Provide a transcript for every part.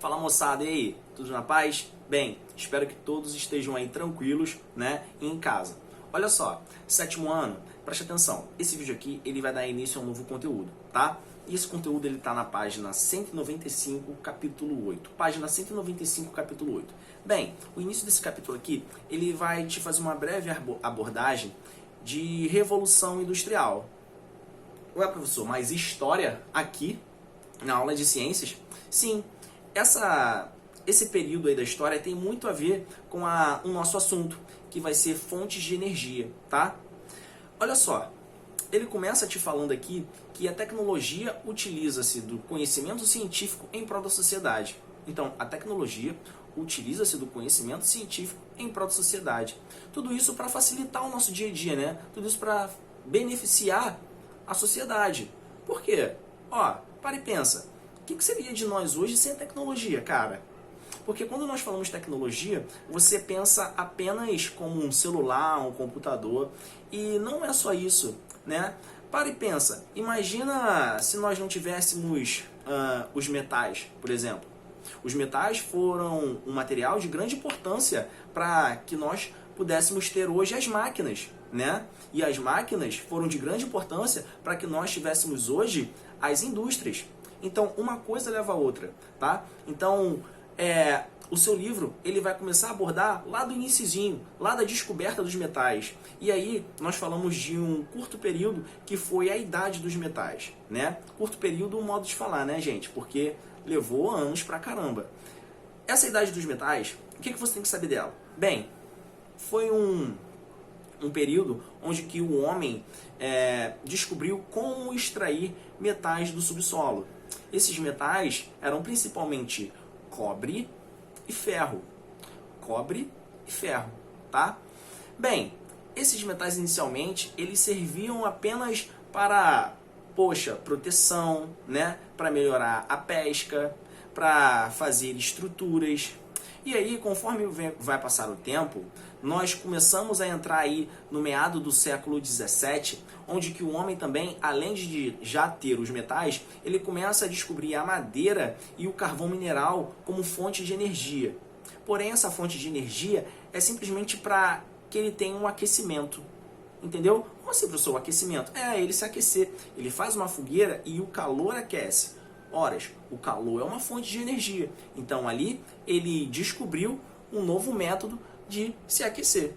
Fala moçada, e aí? Tudo na paz? Bem, espero que todos estejam aí tranquilos, né, e em casa. Olha só, sétimo ano, preste atenção, esse vídeo aqui ele vai dar início a um novo conteúdo, tá? E esse conteúdo ele tá na página 195, capítulo 8. Página 195, capítulo 8. Bem, o início desse capítulo aqui, ele vai te fazer uma breve abordagem de Revolução Industrial. Ué, professor, mas história aqui, na aula de ciências? Sim, esse período aí da história tem muito a ver com o nosso assunto, que vai ser fontes de energia, tá? Olha só, ele começa te falando aqui que a tecnologia utiliza-se do conhecimento científico em prol da sociedade. Então, a tecnologia utiliza-se do conhecimento científico em prol da sociedade. Tudo isso para facilitar o nosso dia a dia, né? Tudo isso para beneficiar a sociedade. Por quê? Ó, para e pensa. O que seria de nós hoje sem a tecnologia, cara? Porque quando nós falamos tecnologia, você pensa apenas como um celular, um computador, e não é só isso, né? Para e pensa, imagina se nós não tivéssemos os metais, por exemplo. Os metais foram um material de grande importância para que nós pudéssemos ter hoje as máquinas, né? E as máquinas foram de grande importância para que nós tivéssemos hoje as indústrias. Então, uma coisa leva a outra, tá? Então, o seu livro ele vai começar a abordar lá do iniciozinho, lá da descoberta dos metais. E aí, nós falamos de um curto período que foi a idade dos metais, né? Curto período, um modo de falar, né, gente? Porque levou anos pra caramba. Essa idade dos metais, o que você tem que saber dela? Bem, foi um período onde que o homem descobriu como extrair metais do subsolo. Esses metais eram principalmente cobre e ferro. Cobre e ferro, tá? Bem, esses metais inicialmente, eles serviam apenas para, proteção, né? Para melhorar a pesca, para fazer estruturas. E aí, conforme vai passar o tempo, nós começamos a entrar aí no meado do século 17, onde que o homem também, além de já ter os metais, ele começa a descobrir a madeira e o carvão mineral como fonte de energia. Porém, essa fonte de energia é simplesmente para que ele tenha um aquecimento. Entendeu? Como assim, professor, o aquecimento? É ele se aquecer. Ele faz uma fogueira e o calor aquece. Horas, o calor é uma fonte de energia. Então ali ele descobriu um novo método de se aquecer.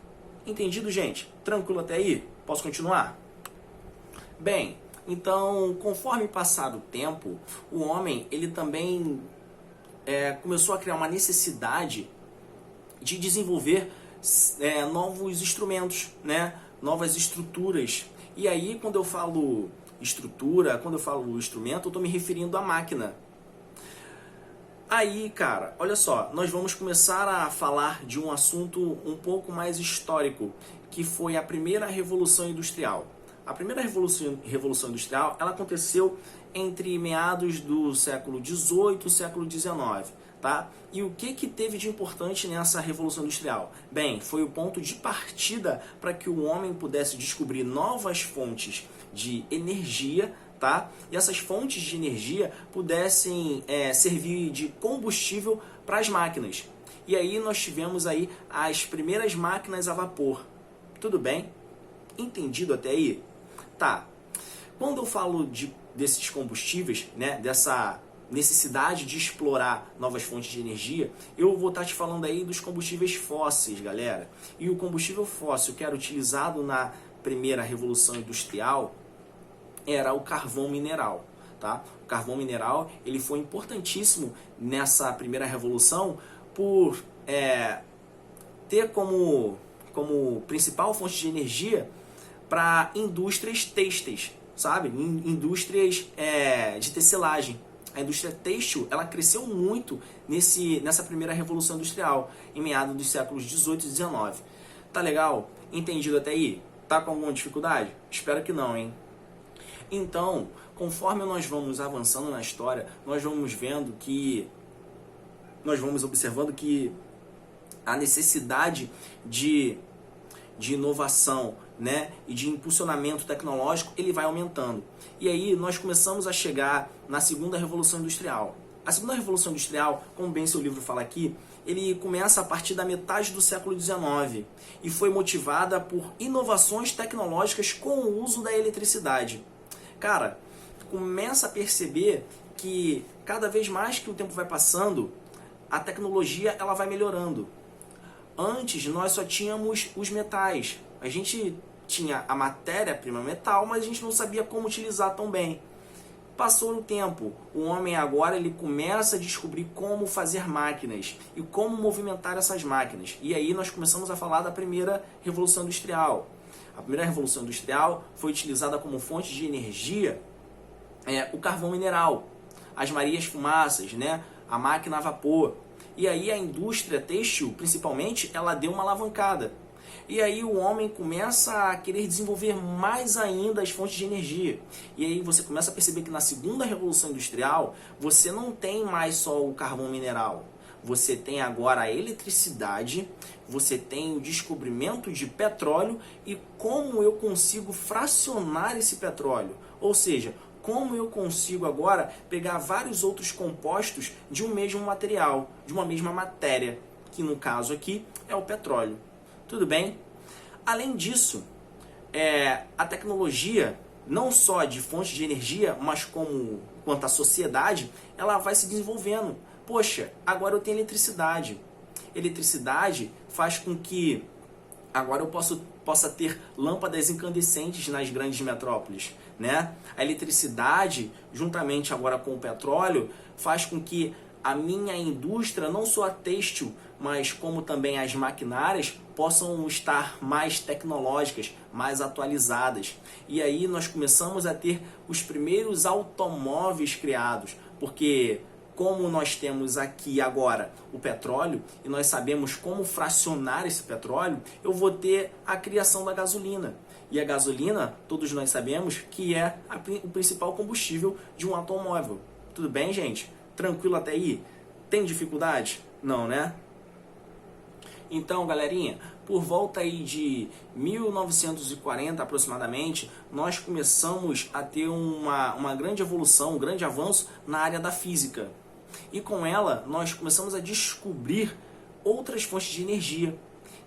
Entendido, gente? Tranquilo até aí? Posso continuar? Bem, então conforme passar o tempo, o homem ele também começou a criar uma necessidade de desenvolver novos instrumentos, né? Novas estruturas. E aí quando eu falo estrutura, quando eu falo instrumento, eu estou me referindo à máquina. Aí, cara, olha só, nós vamos começar a falar de um assunto um pouco mais histórico, que foi a primeira Revolução Industrial. A primeira Revolução Industrial, ela aconteceu entre meados do século XVIII e século XIX, tá? E o que teve de importante nessa Revolução Industrial? Bem, foi o ponto de partida para que o homem pudesse descobrir novas fontes de energia, tá? E essas fontes de energia pudessem servir de combustível para as máquinas. E aí nós tivemos aí as primeiras máquinas a vapor. Tudo bem? Entendido até aí? Tá. Quando eu falo desses combustíveis, né, dessa necessidade de explorar novas fontes de energia, eu vou estar te falando aí dos combustíveis fósseis, galera. E o combustível fóssil que era utilizado na primeira Revolução Industrial era o carvão mineral, tá? O carvão mineral ele foi importantíssimo nessa primeira revolução por ter como principal fonte de energia para indústrias têxteis, sabe? Indústrias de tecelagem. A indústria têxtil ela cresceu muito nessa primeira revolução industrial, em meados dos séculos 18 e 19. Tá legal? Entendido até aí? Tá com alguma dificuldade? Espero que não, hein? Então, conforme nós vamos avançando na história, nós vamos observando que a necessidade de inovação, né, e de impulsionamento tecnológico, ele vai aumentando. E aí nós começamos a chegar na segunda Revolução Industrial. A segunda revolução industrial, como bem seu livro fala aqui, ele começa a partir da metade do século XIX e foi motivada por inovações tecnológicas com o uso da eletricidade. Cara, começa a perceber que cada vez mais que o tempo vai passando, a tecnologia ela vai melhorando. Antes nós só tínhamos os metais. A gente tinha a matéria-prima metal, mas a gente não sabia como utilizar tão bem. Passou o tempo, o homem agora ele começa a descobrir como fazer máquinas e como movimentar essas máquinas. E aí nós começamos a falar da primeira revolução industrial. A primeira revolução industrial foi utilizada como fonte de energia o carvão mineral, as Marias Fumaças, né? A máquina a vapor. E aí a indústria têxtil, principalmente, ela deu uma alavancada. E aí o homem começa a querer desenvolver mais ainda as fontes de energia. E aí você começa a perceber que na segunda revolução industrial, você não tem mais só o carvão mineral. Você tem agora a eletricidade, você tem o descobrimento de petróleo e como eu consigo fracionar esse petróleo. Ou seja, como eu consigo agora pegar vários outros compostos de um mesmo material, de uma mesma matéria, que no caso aqui é o petróleo. Tudo bem? Além disso, a tecnologia, não só de fontes de energia, mas quanto à sociedade, ela vai se desenvolvendo. Poxa, agora eu tenho eletricidade. Eletricidade faz com que agora eu possa ter lâmpadas incandescentes nas grandes metrópoles, né? A eletricidade, juntamente agora com o petróleo, faz com que a minha indústria, não só a têxtil, mas como também as maquinárias, possam estar mais tecnológicas, mais atualizadas. E aí nós começamos a ter os primeiros automóveis criados, porque como nós temos aqui agora o petróleo e nós sabemos como fracionar esse petróleo, eu vou ter a criação da gasolina. E a gasolina, todos nós sabemos que é o principal combustível de um automóvel. Tudo bem, gente? Tranquilo até aí? Tem dificuldade? Não, né? Então, galerinha, por volta aí de 1940 aproximadamente, nós começamos a ter uma grande evolução, um grande avanço na área da física. E com ela, nós começamos a descobrir outras fontes de energia,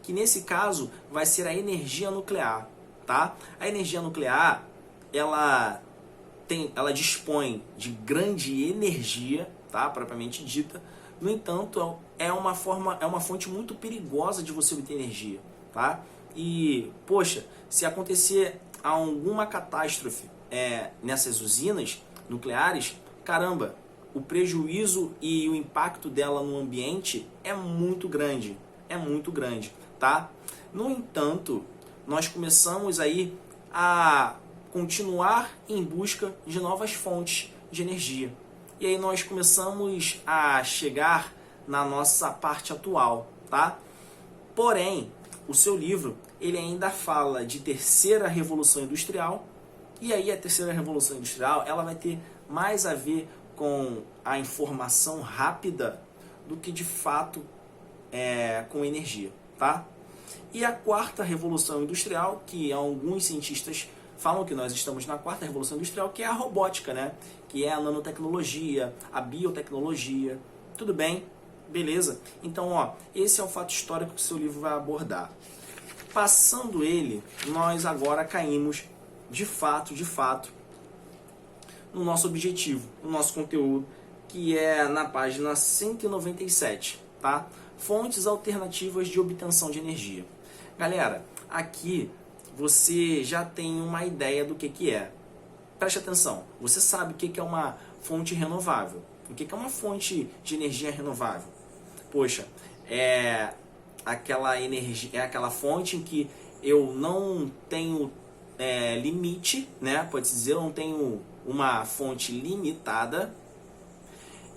que nesse caso vai ser a energia nuclear, tá? A energia nuclear, ela dispõe de grande energia, tá? Propriamente dita. No entanto, é uma fonte muito perigosa de você obter energia, tá? E, poxa, se acontecer alguma catástrofe nessas usinas nucleares, caramba, o prejuízo e o impacto dela no ambiente é muito grande, tá? No entanto, nós começamos aí a continuar em busca de novas fontes de energia. E aí nós começamos a chegar na nossa parte atual, tá? Porém, o seu livro, ele ainda fala de terceira revolução industrial, e aí a terceira revolução industrial, ela vai ter mais a ver com a informação rápida do que de fato com energia, tá? E a quarta revolução industrial, que alguns cientistas falam que nós estamos na quarta revolução industrial, que é a robótica, né? Que é a nanotecnologia, a biotecnologia. Tudo bem? Beleza? Então, esse é o fato histórico que o seu livro vai abordar. Passando ele, nós agora caímos de fato, no nosso objetivo, no nosso conteúdo, que é na página 197, tá? Fontes alternativas de obtenção de energia. Galera, aqui você já tem uma ideia do que é. Preste atenção, você sabe o que é uma fonte renovável. O que é uma fonte de energia renovável? Poxa, é aquela energia, é aquela fonte em que eu não tenho limite, né? Pode-se dizer, eu não tenho uma fonte limitada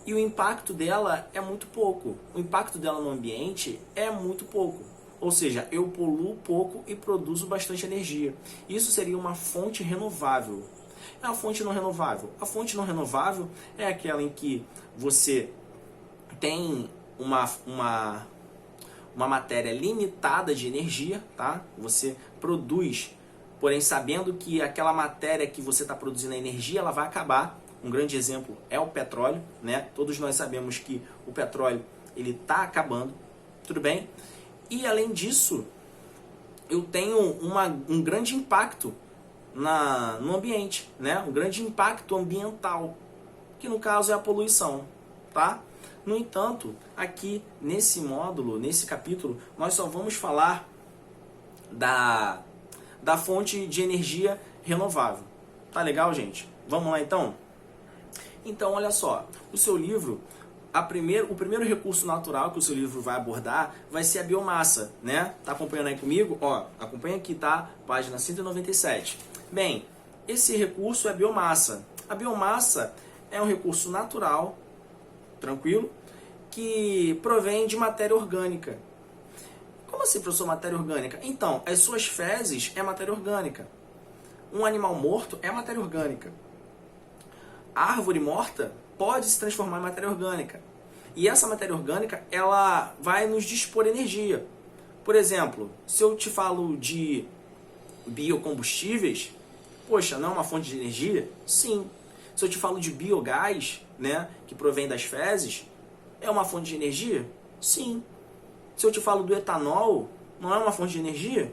e o impacto dela é muito pouco. O impacto dela no ambiente é muito pouco. Ou seja, eu poluo pouco e produzo bastante energia. Isso seria uma fonte renovável. É a fonte não renovável. A fonte não renovável é aquela em que você tem uma matéria limitada de energia, tá? Você produz, porém sabendo que aquela matéria que você está produzindo a energia, ela vai acabar. Um grande exemplo é o petróleo, né? Todos nós sabemos que o petróleo ele está acabando, tudo bem? E além disso, eu tenho um grande impacto no ambiente, né? Um grande impacto ambiental, que no caso é a poluição, tá? No entanto, aqui nesse módulo, nesse capítulo, nós só vamos falar da fonte de energia renovável. Tá legal, gente? Vamos lá então? Então, olha só, o seu livro, o primeiro recurso natural que o seu livro vai abordar vai ser a biomassa, né? Tá acompanhando aí comigo? Ó, acompanha aqui, tá? Página 197. Bem, esse recurso é a biomassa. A biomassa é um recurso natural, tranquilo, que provém de matéria orgânica. Como assim, professor, matéria orgânica? Então, as suas fezes é matéria orgânica. Um animal morto é matéria orgânica. A árvore morta pode se transformar em matéria orgânica. E essa matéria orgânica, ela vai nos dispor energia. Por exemplo, se eu te falo de biocombustíveis, poxa, não é uma fonte de energia? Sim. Se eu te falo de biogás, né, que provém das fezes, é uma fonte de energia? Sim. Se eu te falo do etanol, não é uma fonte de energia?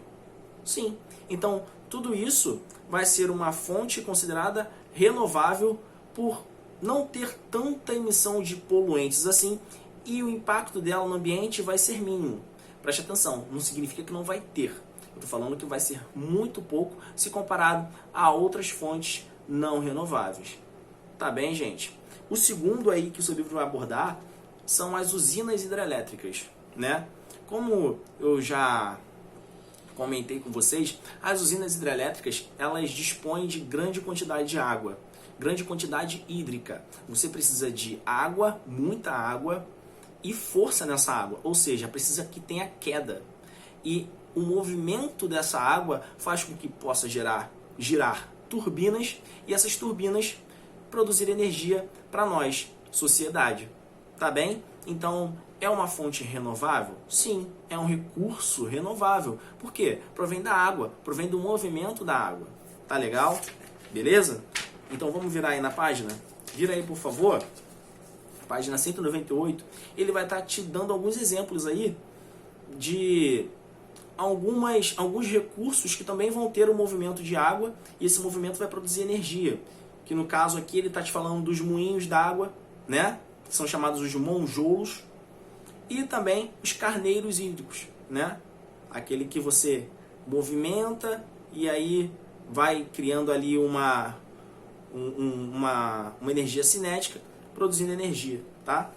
Sim. Então, tudo isso vai ser uma fonte considerada renovável por não ter tanta emissão de poluentes assim, e o impacto dela no ambiente vai ser mínimo. Preste atenção, não significa que não vai ter. Eu estou falando que vai ser muito pouco se comparado a outras fontes não renováveis. Tá bem, gente? O segundo aí que o seu livro vai abordar são as usinas hidrelétricas, né? Como eu já comentei com vocês, as usinas hidrelétricas, elas dispõem de grande quantidade de água, grande quantidade hídrica. Você precisa de água, muita água e força nessa água, ou seja, precisa que tenha queda. E o movimento dessa água faz com que possa girar turbinas, e essas turbinas produzir energia para nós, sociedade. Tá bem? Então, é uma fonte renovável? Sim, é um recurso renovável. Por quê? Provém da água, provém do movimento da água. Tá legal? Beleza? Então vamos virar aí na página? Vira aí, por favor. Página 198. Ele vai estar te dando alguns exemplos aí de alguns recursos que também vão ter o movimento de água, e esse movimento vai produzir energia. Que no caso aqui ele está te falando dos moinhos d'água, né? Que são chamados os monjolos. E também os carneiros hídricos, né? Aquele que você movimenta e aí vai criando ali uma energia cinética, produzindo energia, tá?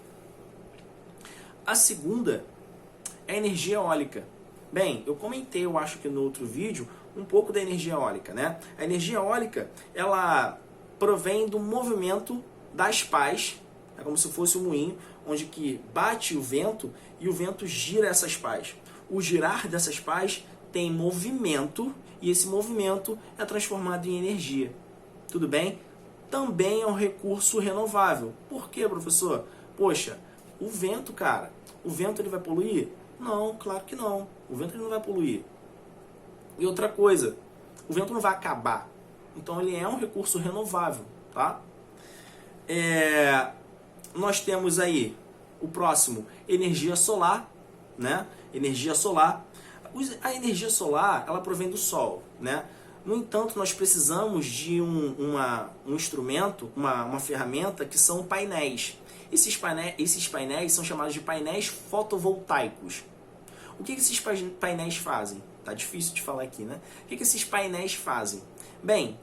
A segunda é a energia eólica. Bem, eu comentei, eu acho que no outro vídeo, um pouco da energia eólica, né? A energia eólica, ela provém do movimento das pás, é como se fosse um moinho, onde que bate o vento e o vento gira essas pás. O girar dessas pás tem movimento e esse movimento é transformado em energia. Tudo bem? Também é um recurso renovável. Por quê, professor? Poxa, o vento, cara, o vento ele vai poluir? Não, claro que não. O vento ele não vai poluir. E outra coisa, o vento não vai acabar. Então ele é um recurso renovável, tá? Nós temos aí o próximo, energia solar, né? Energia solar. A energia solar, ela provém do sol, né? No entanto, nós precisamos de um instrumento, uma ferramenta que são painéis. Esses painéis são chamados de painéis fotovoltaicos. O que esses painéis fazem? Tá difícil de falar aqui, né? O que esses painéis fazem? Bem,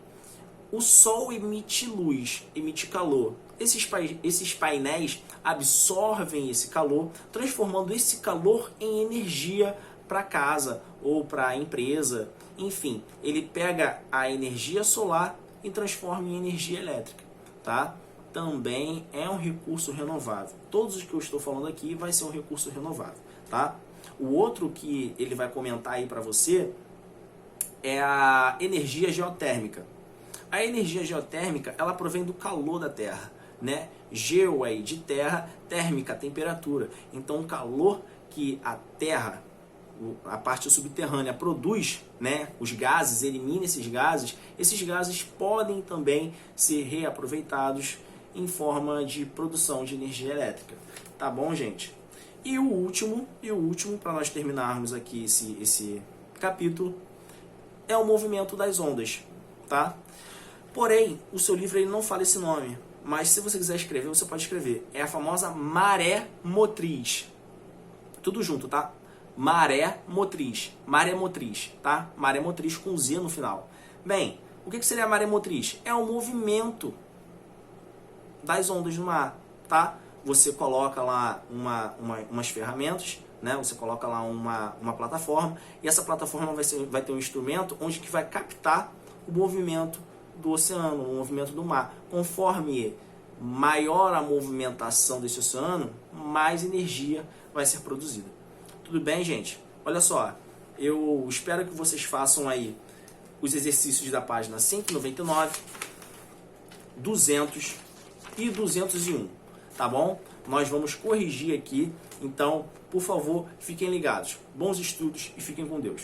o sol emite luz, emite calor. Esses painéis absorvem esse calor, transformando esse calor em energia para casa ou para a empresa. Enfim, ele pega a energia solar e transforma em energia elétrica, tá? Também é um recurso renovável. Todos os que eu estou falando aqui vai ser um recurso renovável, tá? O outro que ele vai comentar aí para você é a energia geotérmica. A energia geotérmica, ela provém do calor da Terra, né? Geo aí de terra, térmica, temperatura. Então o calor que a Terra a parte subterrânea produz, né, os gases, elimina esses gases podem também ser reaproveitados em forma de produção de energia elétrica. Tá bom, gente? E o último para nós terminarmos aqui esse capítulo, é o movimento das ondas, tá? Porém, o seu livro ele não fala esse nome, mas se você quiser escrever, você pode escrever. É a famosa maré motriz. Tudo junto, tá? Maré motriz, tá? Maré motriz com Z no final. Bem, o que seria a maré motriz? É o movimento das ondas no mar, tá? Você coloca lá umas ferramentas, né? Você coloca lá uma plataforma, e essa plataforma vai ter um instrumento onde que vai captar o movimento do oceano, o movimento do mar. Conforme maior a movimentação desse oceano, mais energia vai ser produzida. Tudo bem, gente? Olha só, eu espero que vocês façam aí os exercícios da página 199, 200 e 201, tá bom? Nós vamos corrigir aqui, então, por favor, fiquem ligados. Bons estudos e fiquem com Deus.